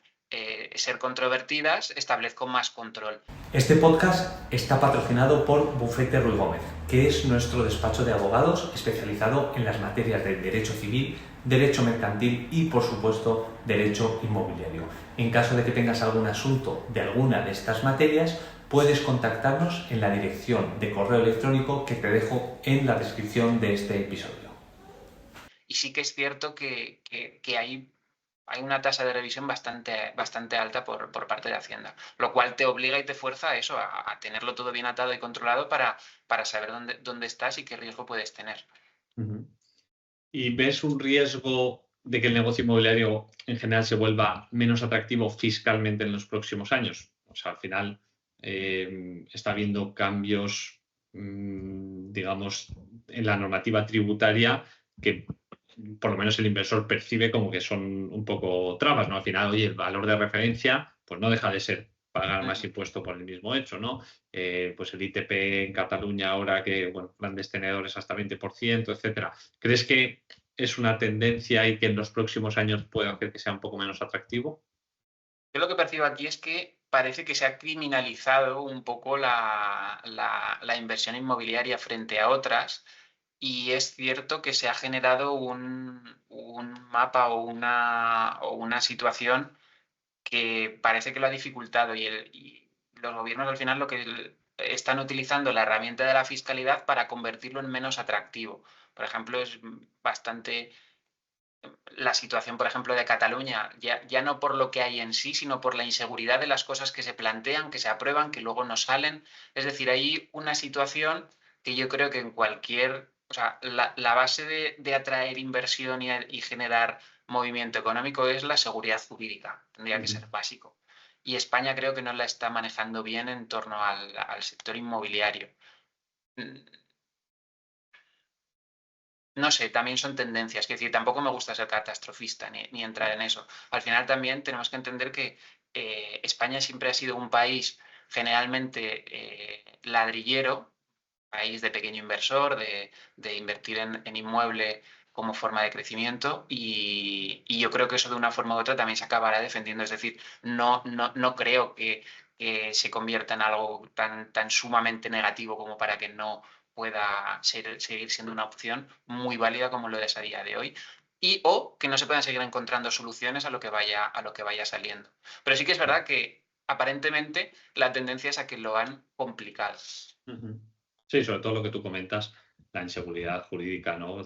ser controvertidas, establezco más control. Este podcast está patrocinado por Bufete Ruy Gómez, que es nuestro despacho de abogados especializado en las materias de derecho civil, derecho mercantil y, por supuesto, derecho inmobiliario. En caso de que tengas algún asunto de alguna de estas materias, puedes contactarnos en la dirección de correo electrónico que te dejo en la descripción de este episodio. Y sí que es cierto que hay una tasa de revisión bastante alta por parte de Hacienda, lo cual te obliga y te fuerza a eso, a tenerlo todo bien atado y controlado para saber dónde estás y qué riesgo puedes tener. ¿Y ves un riesgo de que el negocio inmobiliario en general se vuelva menos atractivo fiscalmente en los próximos años? O sea, al final está habiendo cambios, digamos, en la normativa tributaria que por lo menos el inversor percibe como que son un poco trabas, ¿no? Al final, oye, el valor de referencia pues no deja de ser pagar más impuesto por el mismo hecho, ¿no? Pues el ITP en Cataluña ahora que, bueno, grandes tenedores hasta 20%, etcétera. ¿Crees que es una tendencia y que en los próximos años puede hacer que sea un poco menos atractivo? Yo lo que percibo aquí es que parece que se ha criminalizado un poco la inversión inmobiliaria frente a otras y es cierto que se ha generado un mapa o una situación que parece que lo ha dificultado y los gobiernos al final lo que están utilizando la herramienta de la fiscalidad para convertirlo en menos atractivo. Por ejemplo, es bastante la situación, por ejemplo, de Cataluña, ya no por lo que hay en sí, sino por la inseguridad de las cosas que se plantean, que se aprueban, que luego no salen. Es decir, hay una situación que yo creo que en cualquier, o sea, la base de atraer inversión y generar movimiento económico es la seguridad jurídica, tendría que ser básico. Y España creo que no la está manejando bien en torno al sector inmobiliario. No sé, también son tendencias, es decir, tampoco me gusta ser catastrofista ni entrar en eso. Al final también tenemos que entender que España siempre ha sido un país generalmente ladrillero, país de pequeño inversor, de invertir en inmueble como forma de crecimiento y yo creo que eso de una forma u otra también se acabará defendiendo. Es decir, no creo que se convierta en algo tan sumamente negativo como para que no pueda seguir siendo una opción muy válida como lo es a día de hoy o que no se puedan seguir encontrando soluciones a lo que vaya saliendo. Pero sí que es verdad que aparentemente la tendencia es a que lo han complicado. Sí, sobre todo lo que tú comentas, la inseguridad jurídica, ¿no? O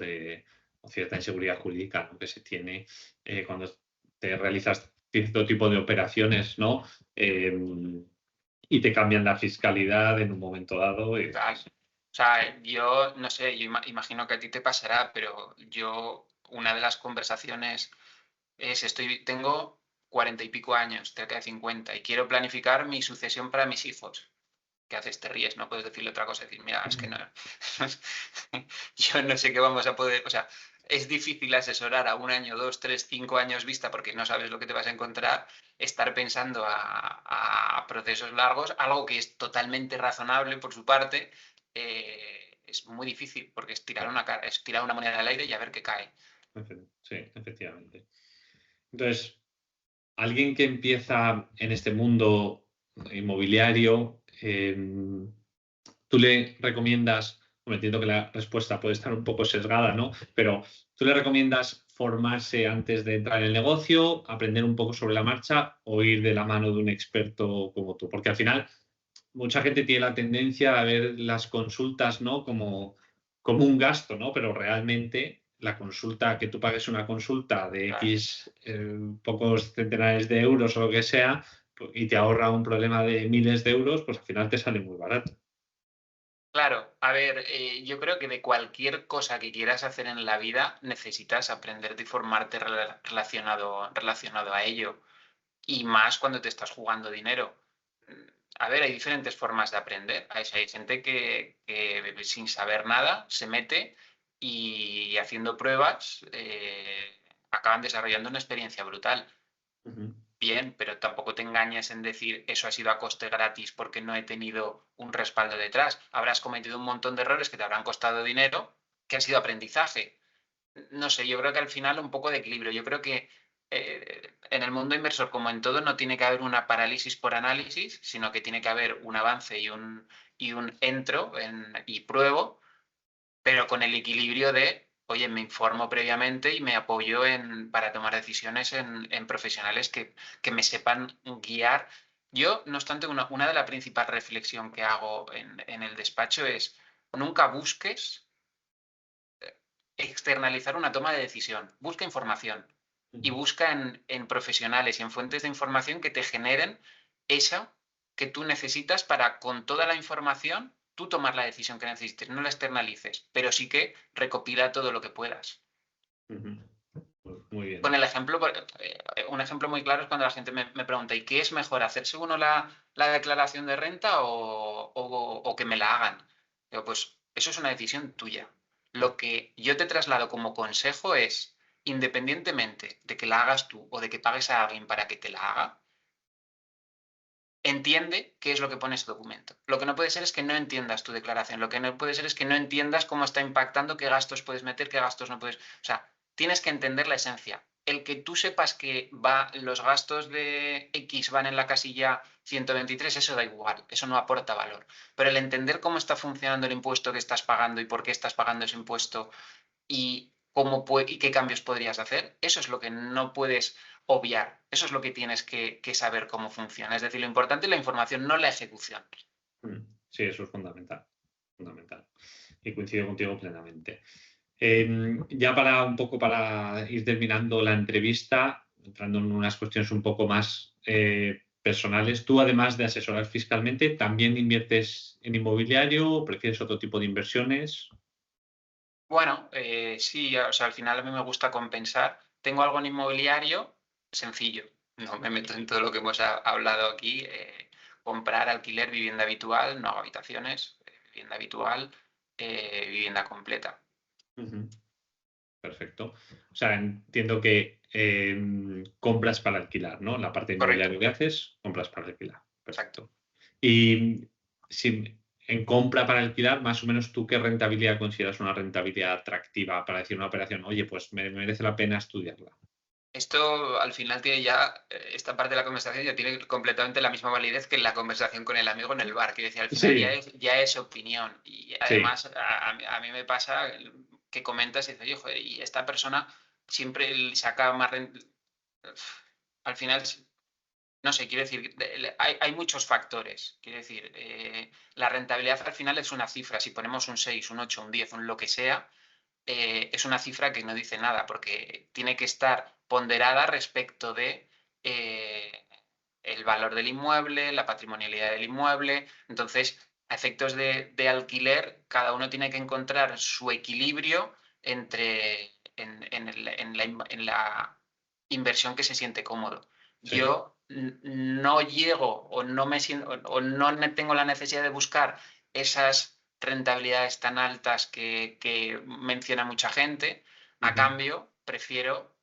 cierta inseguridad jurídica, ¿no? Que se tiene cuando te realizas cierto tipo de operaciones, ¿no? Y te cambian la fiscalidad en un momento dado. Total. O sea, yo no sé, yo imagino que a ti te pasará, pero yo, una de las conversaciones es, tengo 40 y pico años, cerca de 50, y quiero planificar mi sucesión para mis hijos. ¿Qué haces? Te ríes, no puedes decirle otra cosa, decir, mira, es que no, yo no sé qué vamos a poder, o sea, es difícil asesorar a 1 año, 2, 3, 5 años vista porque no sabes lo que te vas a encontrar, estar pensando a procesos largos, algo que es totalmente razonable por su parte, es muy difícil porque es tirar una moneda al aire y a ver qué cae. Sí, efectivamente. Entonces, alguien que empieza en este mundo inmobiliario, tú le recomiendas, me entiendo que la respuesta puede estar un poco sesgada, ¿no? Pero tú le recomiendas formarse antes de entrar en el negocio, aprender un poco sobre la marcha o ir de la mano de un experto como tú, porque al final mucha gente tiene la tendencia a ver las consultas, ¿no? Como un gasto, ¿no? Pero realmente la consulta, que tú pagues una consulta de Claro. X pocos centenares de euros o lo que sea, y te ahorra un problema de miles de euros, pues al final te sale muy barato. Claro, a ver, yo creo que de cualquier cosa que quieras hacer en la vida necesitas aprender y formarte relacionado a ello. Y más cuando te estás jugando dinero. A ver, hay diferentes formas de aprender. Hay gente que sin saber nada se mete y haciendo pruebas acaban desarrollando una experiencia brutal. Bien, pero tampoco te engañes en decir eso ha sido a coste gratis porque no he tenido un respaldo detrás. Habrás cometido un montón de errores que te habrán costado dinero, que han sido aprendizaje. No sé, yo creo que al final un poco de equilibrio. Yo creo que en el mundo inversor, como en todo, no tiene que haber una parálisis por análisis, sino que tiene que haber un avance y un entro y pruebo, pero con el equilibrio de, oye, me informo previamente y me apoyo para tomar decisiones en profesionales que me sepan guiar. Yo, no obstante, una de las principales reflexiones que hago en el despacho es, nunca busques externalizar una toma de decisión. Busca información y busca en profesionales y en fuentes de información que te generen eso que tú necesitas para, con toda la información, tú tomar la decisión que necesites. No la externalices, pero sí que recopila todo lo que puedas. Pues muy bien. Con el ejemplo, un ejemplo muy claro es cuando la gente me pregunta, ¿y qué es mejor, hacerse uno la declaración de renta o que me la hagan? Digo, pues eso es una decisión tuya. Lo que yo te traslado como consejo es, independientemente de que la hagas tú o de que pagues a alguien para que te la haga, entiende qué es lo que pone ese documento. Lo que no puede ser es que no entiendas tu declaración. Lo que no puede ser es que no entiendas cómo está impactando, qué gastos puedes meter, qué gastos no puedes. O sea, tienes que entender la esencia. El que tú sepas que los gastos de X van en la casilla 123, eso da igual, eso no aporta valor. Pero el entender cómo está funcionando el impuesto que estás pagando y por qué estás pagando ese impuesto y y qué cambios podrías hacer, eso es lo que no puedes obviar. Eso es lo que tienes que saber cómo funciona. Es decir, lo importante es la información, no la ejecución. Sí, eso es fundamental. Fundamental. Y coincido contigo plenamente. Ya para ir terminando la entrevista, entrando en unas cuestiones un poco más personales, tú además de asesorar fiscalmente, ¿también inviertes en inmobiliario o prefieres otro tipo de inversiones? Bueno, sí, o sea, al final a mí me gusta compensar. Tengo algo en inmobiliario sencillo. No me meto en todo lo que hemos hablado aquí. Comprar, alquiler, vivienda habitual, no hago habitaciones, vivienda habitual, vivienda completa. Perfecto. O sea, entiendo que compras para alquilar, ¿no? La parte Correcto, inmobiliaria que haces, compras para alquilar. exacto. Perfecto. Y si en compra para alquilar, más o menos tú qué rentabilidad consideras una rentabilidad atractiva para decir una operación, oye, pues me merece la pena estudiarla. Esto al final tiene ya, esta parte de la conversación ya tiene completamente la misma validez que la conversación con el amigo en el bar, que decía, al final Sí, ya es opinión. Y sí. además a mí me pasa que comentas y dices, oye, joder, y esta persona siempre saca más al final No sé, quiero decir, hay muchos factores. Quiero decir, la rentabilidad al final es una cifra. Si ponemos un 6, un 8, un 10, un lo que sea, es una cifra que no dice nada, porque tiene que estar ponderada respecto de el valor del inmueble, la patrimonialidad del inmueble. Entonces, a efectos de alquiler, cada uno tiene que encontrar su equilibrio en la inversión que se siente cómodo. Sí. Yo no llego o no me siento, o no tengo la necesidad de buscar esas rentabilidades tan altas que menciona mucha gente. A cambio, prefiero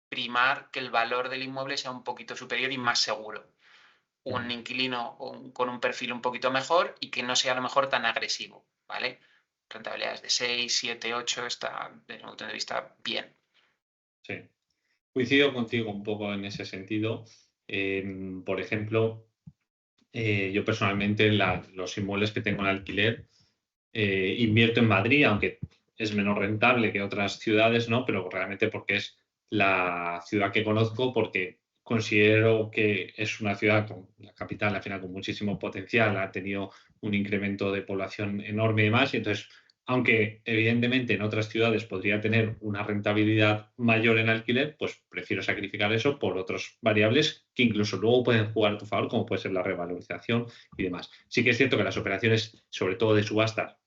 primar que el valor del inmueble sea un poquito superior y más seguro. Un inquilino con un perfil un poquito mejor y que no sea a lo mejor tan agresivo, ¿vale? Rentabilidades de 6, 7, 8 está, desde mi punto de vista, bien. Sí. Coincido contigo un poco en ese sentido. Por ejemplo, yo personalmente los inmuebles que tengo en alquiler invierto en Madrid, aunque es menos rentable que otras ciudades, ¿no? Pero realmente porque es la ciudad que conozco, porque considero que es una ciudad, la capital, al final, con muchísimo potencial, ha tenido un incremento de población enorme y demás, y entonces, aunque evidentemente en otras ciudades podría tener una rentabilidad mayor en alquiler, pues prefiero sacrificar eso por otras variables que incluso luego pueden jugar a tu favor, como puede ser la revalorización y demás. Sí que es cierto que las operaciones, sobre todo de subasta,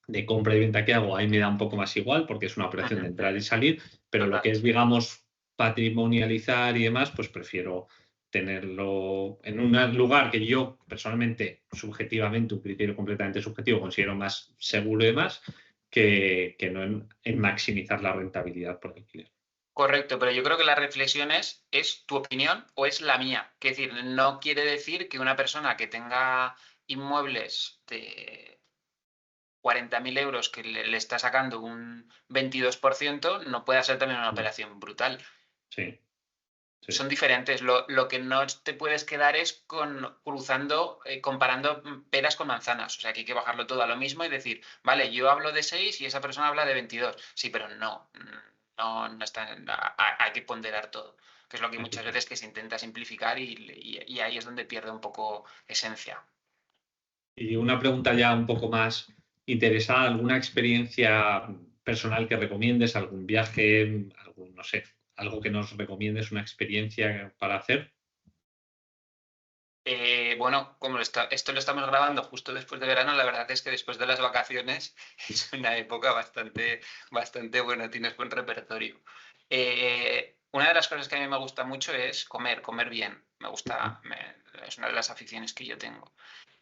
de compra y venta que hago, ahí me da un poco más igual porque es una operación de entrar y salir, pero lo que es, digamos, patrimonializar y demás, pues prefiero tenerlo en un lugar que yo personalmente, subjetivamente, un criterio completamente subjetivo, considero más seguro y demás, que no en maximizar la rentabilidad por alquiler. Correcto, pero yo creo que la reflexión es tu opinión o es la mía. Es decir, no quiere decir que una persona que tenga inmuebles de 40.000 euros que le está sacando un 22% no pueda ser también una operación brutal. Sí. Sí. Son diferentes. Lo que no te puedes quedar es comparando peras con manzanas. O sea, que hay que bajarlo todo a lo mismo y decir, vale, yo hablo de 6 y esa persona habla de 22. Sí, pero no está, hay que ponderar todo. Que es lo que muchas veces que se intenta simplificar y ahí es donde pierde un poco esencia. Y una pregunta ya un poco más interesada, ¿alguna experiencia personal que recomiendes, algún viaje, algún, no sé, algo que nos recomiendes, una experiencia para hacer? Bueno, como esto lo estamos grabando justo después de verano, la verdad es que después de las vacaciones es una época bastante buena, tienes buen repertorio. Una de las cosas que a mí me gusta mucho es comer bien. Es una de las aficiones que yo tengo.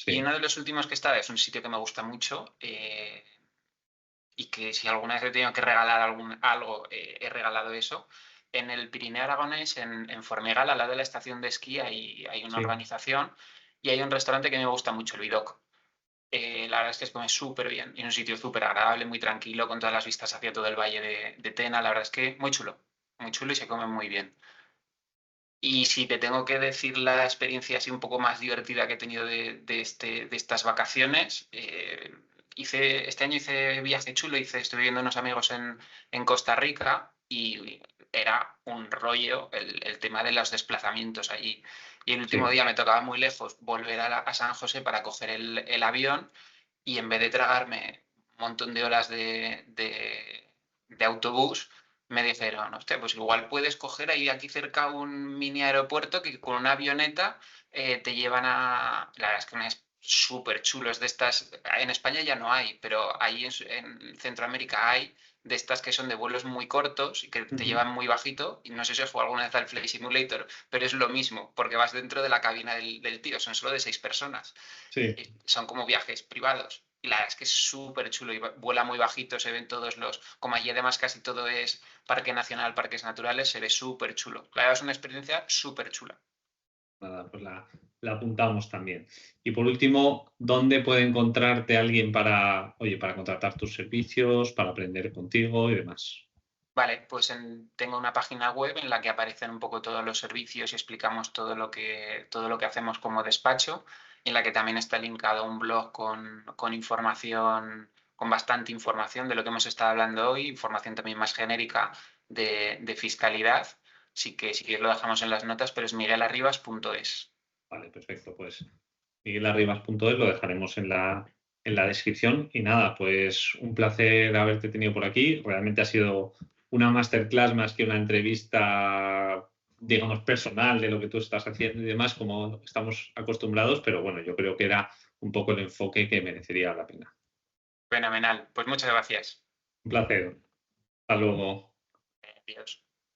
Y Sí, uno de los últimos que está es un sitio que me gusta mucho y que si alguna vez he tenido que regalar algo, he regalado eso. En el Pirineo Aragonés, en Formegal, al lado de la estación de esquí, hay una sí, urbanización y hay un restaurante que me gusta mucho, el Vidoc. La verdad es que se come súper bien y es un sitio súper agradable, muy tranquilo, con todas las vistas hacia todo el valle de Tena. La verdad es que muy chulo y se come muy bien. Y si te tengo que decir la experiencia así un poco más divertida que he tenido de estas vacaciones, este año hice viaje chulo, estuve viendo unos amigos en Costa Rica y era un rollo el tema de los desplazamientos allí. Y el último sí, día me tocaba muy lejos volver a San José para coger el avión y en vez de tragarme un montón de horas de autobús, me dijeron, hostia, pues igual puedes coger ahí aquí cerca un mini aeropuerto que con una avioneta te llevan a... La verdad es que es súper chulo, es de estas... En España ya no hay, pero ahí en Centroamérica hay de estas que son de vuelos muy cortos y que te llevan muy bajito. Y no sé si os jugado alguna vez al Flight Simulator, pero es lo mismo, porque vas dentro de la cabina del tío, son solo de 6 personas. sí. Son como viajes privados. Y la verdad es que es súper chulo y vuela muy bajito, se ven todos como allí además casi todo es parque nacional, parques naturales, se ve súper chulo. La verdad es una experiencia súper chula. Nada, pues la apuntamos también. Y por último, ¿dónde puede encontrarte alguien para, oye, para contratar tus servicios, para aprender contigo y demás? Vale, pues tengo una página web en la que aparecen un poco todos los servicios y explicamos todo lo que hacemos como despacho, y en la que también está linkado un blog con información, con bastante información de lo que hemos estado hablando hoy, información también más genérica de fiscalidad. sí que si quieres lo dejamos en las notas, pero es miguelarribas.es. Vale, perfecto. Pues miguelarribas.es lo dejaremos en la descripción. Y nada, pues un placer haberte tenido por aquí. Realmente ha sido una masterclass más que una entrevista, digamos, personal de lo que tú estás haciendo y demás, como estamos acostumbrados, pero bueno, yo creo que era un poco el enfoque que merecería la pena. Fenomenal. Pues muchas gracias. Un placer. Hasta luego. Adiós.